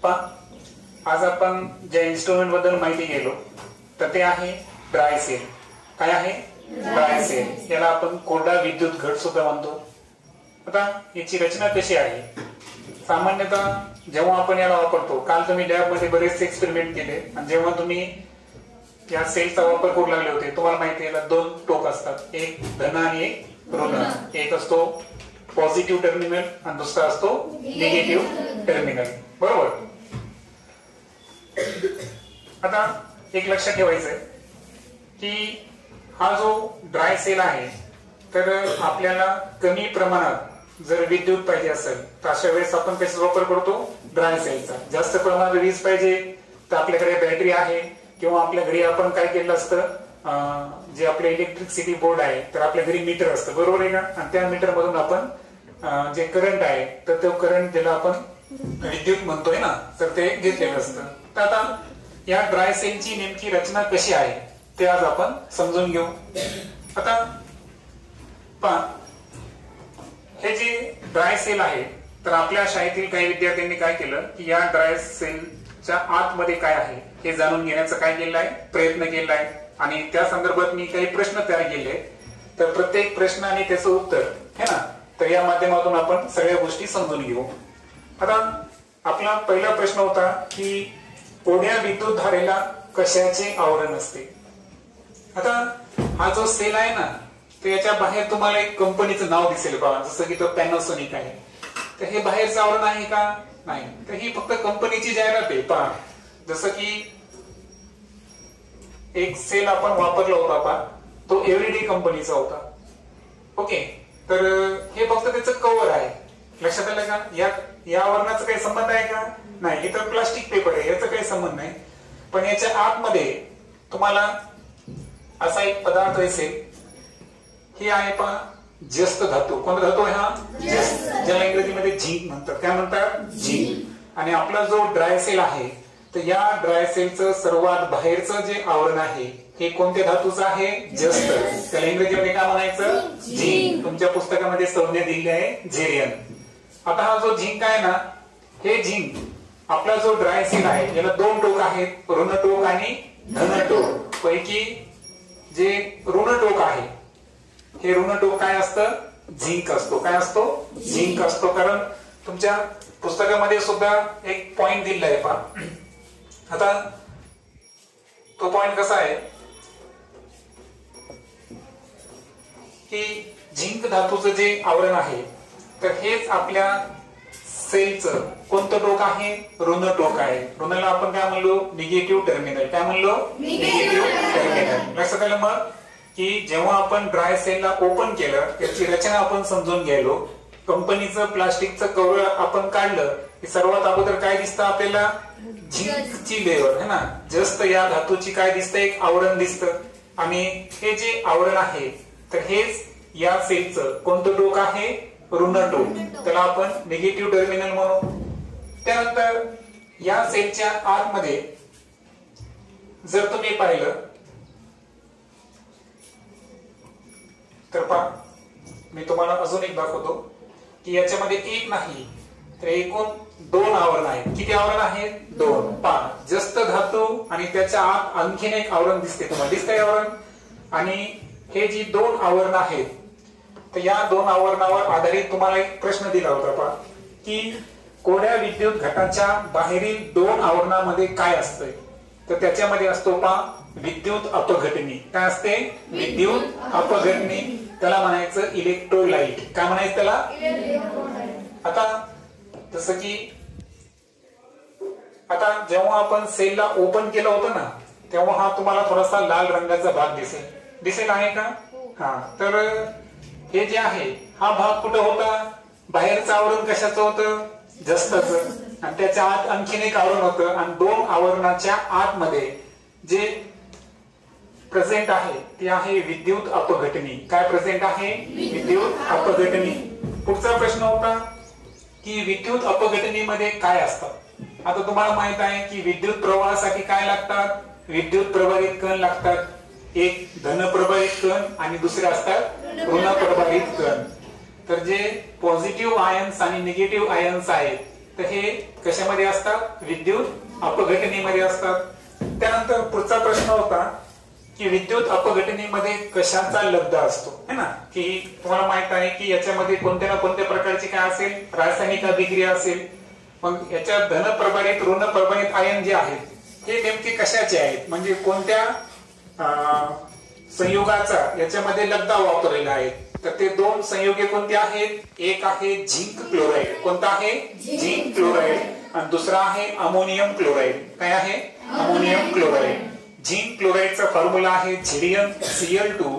आज आपण ज्या इन्स्ट्रुमेंट बद्दल माहिती गेलो तर ते आहे ड्राय सेल. काय आहे? Dry cell. याला आपण कोरडा विद्युत घट सुद्धा म्हणतो. आता याची रचना कशी आहे? सामान्यतः जेव्हा आपण याला वापरतो, काल तुम्ही लॅब मध्ये बरेचसे एक्सपेरिमेंट केले आणि जेव्हा तुम्ही या सेलचा वापर करू लागले होते, तुम्हाला माहिती आहे याला दोन टोक असतात, एक धन आणि एक ऋण. एक असतो पॉझिटिव्ह टर्मिनल आणि दुसरा असतो निगेटिव्ह टर्मिनल. बरोबर. आता एक लक्षात ठेवायचंय की हा जो ड्राय सेल आहे तर आपल्याला कमी प्रमाणात जर विद्युत पाहिजे असेल तर अशा वेळेस आपण त्याचा वापर करतो ड्राय सेलचा. जास्त प्रमाणात वीज पाहिजे तर आपल्याकडे बॅटरी आहे किंवा आपल्या घरी आपण काय केलं असतं, जे आपले इलेक्ट्रिसिटी बोर्ड आहे तर आपल्या घरी मीटर असतं. बरोबर आहे का? आणि त्या मीटर मधून आपण जे करंट आहे तर तो करंट ज्याला आपण विद्युत म्हणतोय ना, तर ते घेतलेलं असतं. तर आता या ड्राय सेलची नेमकी रचना कशी आहे ते आज आपण समजून घेऊ. आता पहा, हे जे ड्राय सेल आहे तर आपल्या शाळेतील काही विद्यार्थ्यांनी काय केलं की या ड्राय सेलच्या आतमध्ये काय आहे हे जाणून घेण्याचा काय केलं आहे, प्रयत्न केला आहे. आणि त्या संदर्भात मी काही प्रश्न तयार केले. तर प्रत्येक प्रश्न आणि त्याचं उत्तर है ना, तर या माध्यमातून आपण सगळ्या गोष्टी समजून घेऊ. आता आपला पहिला प्रश्न होता की कोरड्या विद्युत धारेला कशाचे आवरण असते. आता हा जो सेल आहे ना, तर याच्या बाहेर तुम्हाला एक कंपनीचं नाव दिसेल बघा, जसं की तो पॅनासोनिक आहे. तर हे बाहेरचं आवरण आहे का? नाही. तर ही फक्त कंपनीची जाहिरात आहे. पहा, जसं की एक सेल आपण वापरला होता पहा, तो एव्हरीडे कंपनीचा होता. ओके. तर हे फक्त त्याचं कव्हर आहे. लक्षात आलं का? या आवरणाचा काही संबंध आहे का? नाही. हे तर प्लास्टिक पेपर आहे, याचा काही संबंध नाही. पण याच्या आतमध्ये तुम्हाला असा एक पदार्थ दिसेल. हे आहे पहा जस्त धातू. कोणता धातू आहे हा? जस्त, ज्याला इंग्रजीमध्ये झिंक म्हणतात. काय म्हणतात? झिंक. आणि आपला जो ड्राय सेल आहे तर या ड्राय सेलचं सर्वात बाहेरचं जे आवरण आहे हे कोणत्या धातूचं आहे? जस्त. त्याला इंग्रजीमध्ये काय म्हणायचं? झिंक. तुमच्या पुस्तकामध्ये संज्ञा दिली आहे झेरियन. आता हा जो झिंक आहे ना, हे झिंक आपला जो ड्राय सेल आहे याला दोन टोक आहेत, ऋण टोक आणि धन टोक. पैकी जे ऋण टोक आहे हे ऋण टोक काय असतं? झिंक असतो. काय असतो? झिंक असतो. कारण तुमच्या पुस्तकामध्ये सुद्धा एक पॉइंट दिलेला आहे पहा. आता तो पॉइंट कसा आहे की झिंक धातूचं जे आवरण आहे तर हेच आपल्या सेलचं कोणतं टोक आहे? ऋण टोक आहे. ऋणाला आपण काय म्हणलो? Negative terminal. काय म्हणलो? Negative terminal. लक्षात आलं मग की जेव्हा आपण ड्राय सेलला ओपन केलं त्याची रचना आपण समजून गेलो. कंपनीचं प्लास्टिकचं कव्हर आपण काढलं की सर्वात अगोदर काय दिसतं आपल्याला? झिंकची लेअर है ना, जस्ट या धातूची काय दिसतं? एक आवरण दिसतं. आणि हे जे आवरण आहे तर हेच या सेलचं कोणतं टोक आहे? ऋण टोक. त्याला आपण निगेटिव्ह टर्मिनल म्हणू. त्यानंतर या सेलच्या आतमध्ये जर तुम्ही पाहिलं तर पहा, मी तुम्हाला अजून एक दाखवतो की याच्यामध्ये एक नाही तर एकूण दोन आवरण आहेत. किती आवरण आहेत? दोन. पहा, जस्त धातू आणि त्याच्या आत आणखीन एक आवरण दिसते. तुम्हाला दिसतंय आवरण? आणि हे जी दोन आवरण आहेत तर या दोन आवरणावर आधारित तुम्हाला एक प्रश्न दिला होता पहा की कोरड्या विद्युत घटाच्या बाहेरील दोन आवरणामध्ये काय असतंय. तर त्याच्यामध्ये असतो पहा विद्युत अपघटनी. काय असते? विद्युत अपघटनी. त्याला म्हणायचं इलेक्ट्रोलाइट. काय म्हणायचं त्याला? आता जसं की आता जेव्हा आपण सेलला ओपन केलं होतं ना तेव्हा हा तुम्हाला थोडासा लाल रंगाचा भाग दिसेल आहे का? हा. तर हे जे आहे हा भाग कुठं होता? बाहेरचं आवरण कशाचं होतं? जस्ताचं. आणि त्याच्या आत आणखीन एक आवरण होतं. आणि दोन आवरणाच्या आतमध्ये जे प्रेझेंट आहे ते आहे विद्युत अपघटनी. काय प्रेझेंट आहे? विद्युत अपघटनी. पुढचा प्रश्न होता की विद्युत अपघटनीमध्ये काय असतं. आता तुम्हाला माहित आहे की विद्युत प्रवाहासाठी काय लागतात? विद्युत प्रभारित कण लागतात. एक धन प्रभारित कण आणि दुसरे असतात ऋण प्रभारित कण. तर जे पॉझिटिव्ह आयन्स आणि निगेटिव्ह आयन्स आहेत तर हे कशामध्ये असतात? विद्युत अपघटनेमध्ये असतात. त्यानंतर पुढचा प्रश्न होता की विद्युत अपघटनेमध्ये कशाचा लगदा असतो, है ना? की तुम्हाला माहित आहे की याच्यामध्ये कोणत्या ना कोणत्या प्रकारची काय असेल? रासायनिक अभिक्रिया असेल. मग याच्या धन प्रभारित ऋण प्रभारित आयन जे आहेत हे नेमके कशाचे आहेत, म्हणजे कोणत्या संयुगाचा याच्यामध्ये लगदा वापरलेला आहे? तर ते दोन संयुगे कोणते आहेत? एक आहे झिंक क्लोराईड. कोणता आहे? Zinc chloride. आणि दुसरा आहे अमोनियम क्लोराईड. काय आहे? Ammonium chloride. झिंक क्लोराईडचा फॉर्म्युला आहे ZnCl2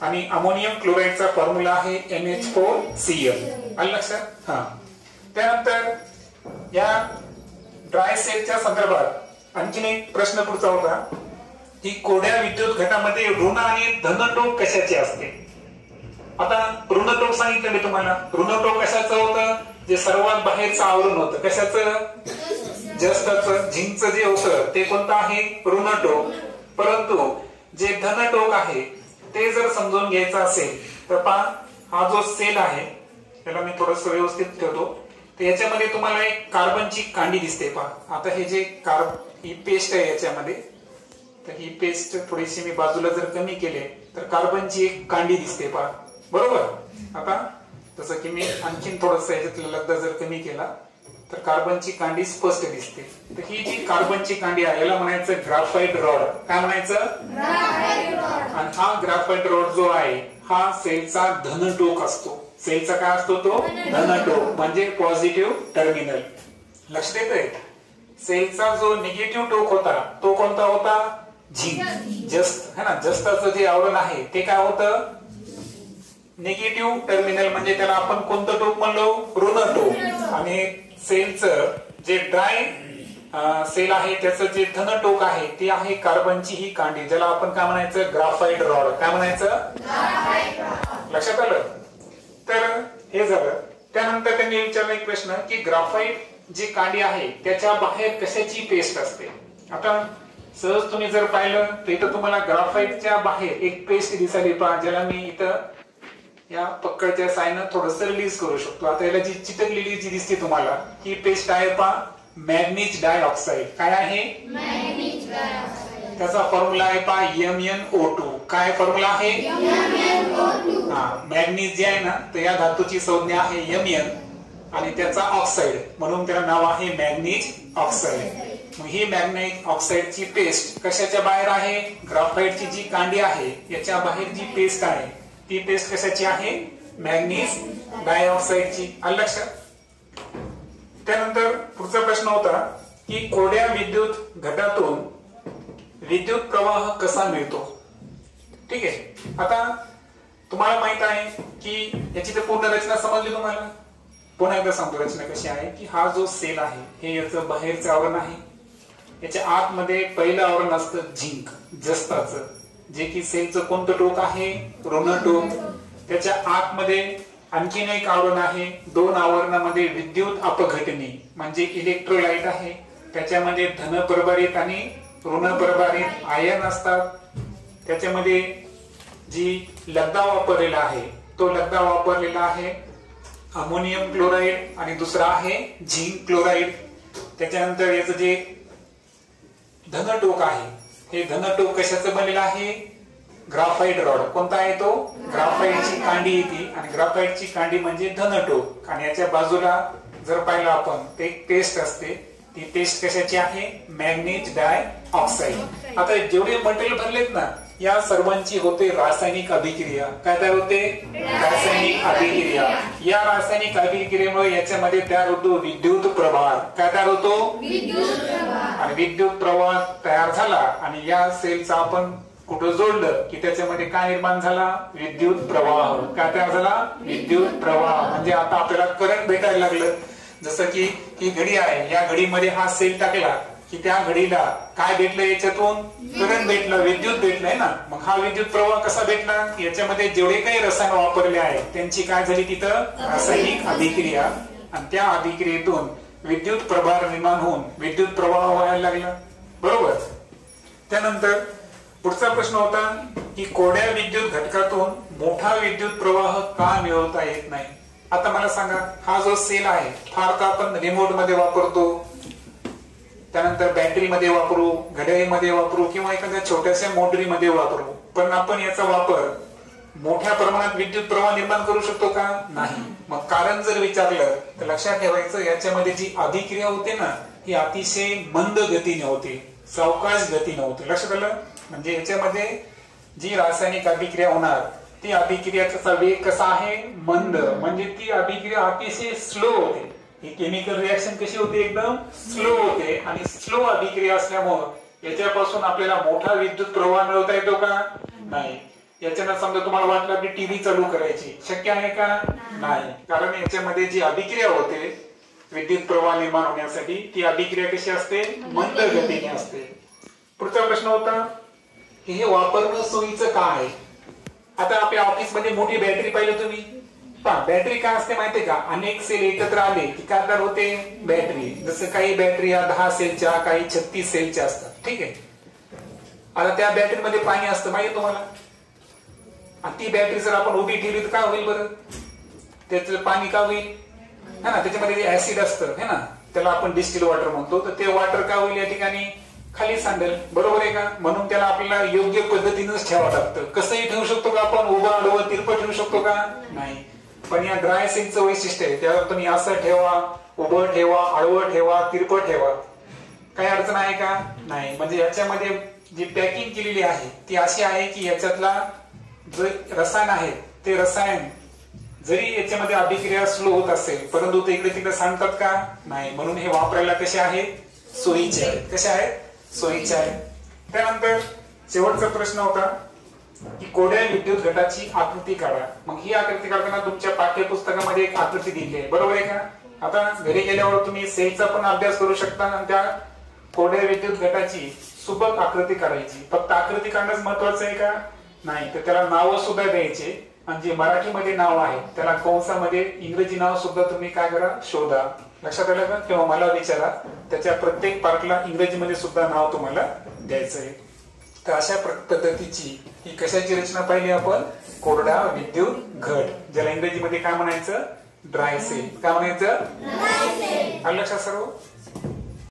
आणि अमोनियम क्लोराईडचा फॉर्म्युला आहे NH4Cl. आलं लक्षात? हा. त्यानंतर या ड्राय सेलच्या संदर्भात आणखीन एक प्रश्न पुढचा होता की कोरड्या विद्युत घटामध्ये ऋण आणि धन टोक कशाचे असते? आता ऋण टोक सांगितलं मी तुम्हाला. ऋण टोक कशाचं होतं? जे सर्वात बाहेरचं आवरण होतं. कशाचं? जस्ताचं, झिंकचं जे होतं ते कोणतं आहे? ऋण टोक. परंतु जे धन टोक आहे ते जर समजून घ्यायचं असेल तर पहा, हा जो सेल आहे त्याला मी थोडस व्यवस्थित ठेवतो. तर याच्यामध्ये तुम्हाला एक कार्बनची कांडी दिसते. पहा आता हे जे ही पेस्ट आहे याच्यामध्ये, तर ही पेस्ट थोडीशी मी बाजूला जर कमी केले तर कार्बनची एक कांडी दिसते. पहा बरोबर. आता जसं की मी आणखीन थोडस याच्यातला लगदा जर कमी केला तर कार्बनची कांडी स्पष्ट दिसते. तर ही जी कार्बनची कांडी आहे याला म्हणायचं ग्राफाइट रॉड. काय म्हणायचं? आणि हा ग्राफाइट रॉड जो आहे हा सेलचा धन टोक असतो. सेलचा काय असतो? तो धन टोक, म्हणजे पॉझिटिव्ह टर्मिनल. लक्षात येतंय? सेलचा जो निगेटिव्ह टोक होता तो कोणता होता? झिंक. जस्त है ना, जस्ताचं जे आवरण आहे ते काय होतं? निगेटिव्ह टर्मिनल, म्हणजे त्याला आपण कोणतं टोक म्हणलो? ऋण टोक. आणि सेलचं जे ड्राय सेल आहे त्याचं जे धन टोक आहे ते आहे कार्बनची ही कांडी, ज्याला आपण काय म्हणायचं? Graphite rod. काय म्हणायचं? लक्षात आलं? तर हे झालं. त्यानंतर त्यांनी विचारला एक प्रश्न की ग्राफाइट जी कांडी आहे त्याच्या बाहेर कशाची पेस्ट असते? आता सहज तुम्ही जर पाहिलं तर इथं तुम्हाला ग्राफाइटच्या बाहेर एक पेस्ट दिसायली. पहा, ज्याला मी इथं या पकडच्या सायनं थोडस रिलीज करू शकतो. आता याला जी चिटकलेली जी दिसते तुम्हाला ही पेस्ट आहे. पहा, मॅग्नीज डायऑक्साइड. काय आहे? त्याचा फॉर्म्युला आहे पहा MnO2. काय फॉर्म्युला आहे? हा, मॅग्नीज जे आहे ना तर या धातूची संज्ञा आहे Mn आणि त्याचा ऑक्साइड म्हणून त्याला नाव आहे मॅग्नीज ऑक्साइड. मग ही मॅग्नेट ऑक्साइडची पेस्ट कशाच्या बाहेर आहे? ग्राफाइटची जी कांडी आहे याच्या बाहेर जी पेस्ट आहे ती पेस्ट कशाची आहे? मॅग्नीज डायऑक्साइडची. आलं लक्षात? त्यानंतर पुढचा प्रश्न होता की कोरड्या विद्युत घटातून विद्युत प्रवाह कसा मिळतो? ठीक आहे. आता तुम्हाला माहित आहे की याची तर पूर्ण रचना समजली तुम्हाला. पुन्हा एकदा सांगतो रचना कशी आहे की हा जो सेल आहे हे याचं बाहेरचं आवरण आहे. याच्या आतमध्ये पहिलं आवरण असतं झिंक, जस्ताचं, जे की सेलचं कोणतं टोक आहे? ऋण टोक. त्याच्या आतमध्ये आणखीन एक आवरण आहे. दोन आवरणामध्ये विद्युत अपघटने म्हणजे इलेक्ट्रोलाइट आहे. त्याच्यामध्ये धन प्रभारित आणि ऋण प्रभारित आयन असतात. त्याच्यामध्ये जी लगदा वापरलेला आहे तो लगदा वापरलेला आहे अमोनियम क्लोराईड आणि दुसरा आहे झिंक क्लोराईड. त्याच्यानंतर याचं जे धन टोक आहे हे धन टोक कशाचं बनलेलं आहे? Graphite rod. कोणता आहे तो? ग्राफाइटची कांडी येते आणि ग्राफाइटची कांडी म्हणजे धन टोक. आणि याच्या बाजूला जर पाहिलं आपण ते एक पेस्ट असते. ती पेस्ट कशाची आहे? Manganese dioxide. आता जेवढे मटेरियल भरलेत ना या सर्वांची होते रासायनिक अभिक्रिया. काय तयार होते? रासायनिक अभिक्रिया. या रासायनिक अभिक्रियेमुळे याच्यामध्ये तयार होतो विद्युत प्रवाह. काय तयार होतो? आणि विद्युत प्रवाह तयार झाला आणि या सेलचा आपण कुठं जोडलं की त्याच्यामध्ये काय निर्माण झाला? विद्युत प्रवाह. काय तयार झाला? विद्युत प्रवाह. म्हणजे आता आपल्याला करंट भेटायला लागलं. जसं की ही घडी आहे, या घडीमध्ये हा सेल टाकला की त्या घडीला काय भेटलं? याच्यातून करंट भेटलं, विद्युत भेटलंय ना. मग हा विद्युत प्रवाह कसा भेटला? याच्यामध्ये जेवढे काही रसायन वापरले आहेत त्यांची काय झाली? तिथं रासायनिक अभिक्रिया आणि त्या अभिक्रियेतून विद्युत प्रभार निर्माण होऊन विद्युत प्रवाह व्हायला लागला. बरोबर. त्यानंतर पुढचा प्रश्न होता की कोरड्या विद्युत घटकातून मोठा विद्युत प्रवाह का मिळवता येत नाही? आता मला सांगा, हा जो सेल आहे फार तर आपण रिमोट मध्ये वापरतो, त्यानंतर बॅटरीमध्ये वापरू, घड्याळीमध्ये वापरू किंवा एखाद्या छोट्याशा मोटरीमध्ये वापरू, पण आपण याचा वापर मोठ्या प्रमाणात विद्युत प्रवाह निर्माण करू शकतो का? नाही. मग कारण जर विचारलं तर लक्षात ठेवायचं, याच्यामध्ये जी अभिक्रिया होते ना ही अतिशय मंद गतीने होते, सावकाश गतीने होते. लक्षात आलं? म्हणजे याच्यामध्ये जी रासायनिक अभिक्रिया होणार ती अभिक्रियाचा वेग कसा आहे? मंद. म्हणजे ती अभिक्रिया अतिशय स्लो होते. ही केमिकल रिएक्शन कशी होते? एकदम स्लो होते. आणि स्लो अभिक्रिया असल्यामुळे याच्यापासून आपल्याला मोठा विद्युत प्रवाह मिळवता येतो का? नाही. याच्यानं समजा तुम्हाला वाटलं की टीव्ही चालू करायची, शक्य आहे का? नाही. कारण याच्यामध्ये जी अभिक्रिया होते विद्युत प्रवाह निर्माण होण्यासाठी ती अभिक्रिया कशी असते? मंद गतीने असते. पुढचा प्रश्न होता की हे वापरणं सोयीचं का आहे? आता आपल्या ऑफिसमध्ये मोठी बॅटरी पाहिली तुम्ही, बॅटरी काय असते माहितीये का? अनेक सेल एकत्र आले की काय तयार होते? बॅटरी. जसं काही बॅटरी या 10 सेलच्या, काही 36 सेलच्या असतात. ठीक आहे. आता त्या बॅटरीमध्ये पाणी असतं माहिती तुम्हाला. ती बॅटरी जर आपण उभी ठेवली तर काय होईल बरं? त्याचं पाणी का होईल? है ना, त्याच्यामध्ये जे ऍसिड असतं है ना, त्याला आपण डिस्टिल वॉटर म्हणतो, तर ते वॉटर काय होईल या ठिकाणी? खाली सांडेल. बरोबर आहे का? म्हणून त्याला आपल्याला योग्य पद्धतीनेच ठेवावं लागतं. कसंही ठेवू शकतो का आपण? उभं आडवं तिरपं ठेवू शकतो का? नाही. पण या ड्राय सेलचं वैशिष्ट्य आहे, त्यावर तुम्ही असं ठेवा, उभं ठेवा, आडवं ठेवा, तिरपं ठेवा, काही अडचण आहे का? नाही. म्हणजे याच्यामध्ये जी पॅकिंग केलेली आहे ती अशी आहे की याच्यातला जे रसायन आहे ते रसायन जरी याच्यामध्ये अभिक्रिया स्लो होत असेल परंतु ते इकडे तिकडे सांगतात का? नाही. म्हणून हे वापरायला कसे आहेत? सोयीचे आहेत. कसे आहेत? सोयीचे आहेत. त्यानंतर शेवटचा प्रश्न होता की कोरड्या विद्युत घटाची आकृती काढा. मग ही आकृती काढताना तुमच्या पाठ्यपुस्तकामध्ये एक आकृती दिली आहे, बरोबर आहे का? आता घरी गेल्यावर तुम्ही सेलचा पण अभ्यास करू शकता आणि त्या कोरड्या विद्युत घटाची सुबक आकृती काढायची. फक्त आकृती काढणंच महत्वाचं आहे का? नाही. तर त्याला नाव सुद्धा द्यायचे आणि जे मराठीमध्ये नाव आहे त्याला कंसामध्ये इंग्रजी नाव सुद्धा तुम्ही काय करा? शोधा. लक्षात आलं का? किंवा मला विचारा, त्याच्या प्रत्येक पार्टला इंग्रजीमध्ये सुद्धा नाव तुम्हाला द्यायचं आहे. तर अशा पद्धतीची ही कशाची रचना पाहिली आपण? कोरडा विद्युत घट, ज्याला इंग्रजीमध्ये काय म्हणायचं? Dry cell. काय म्हणायचं? आलं लक्षात सर्व?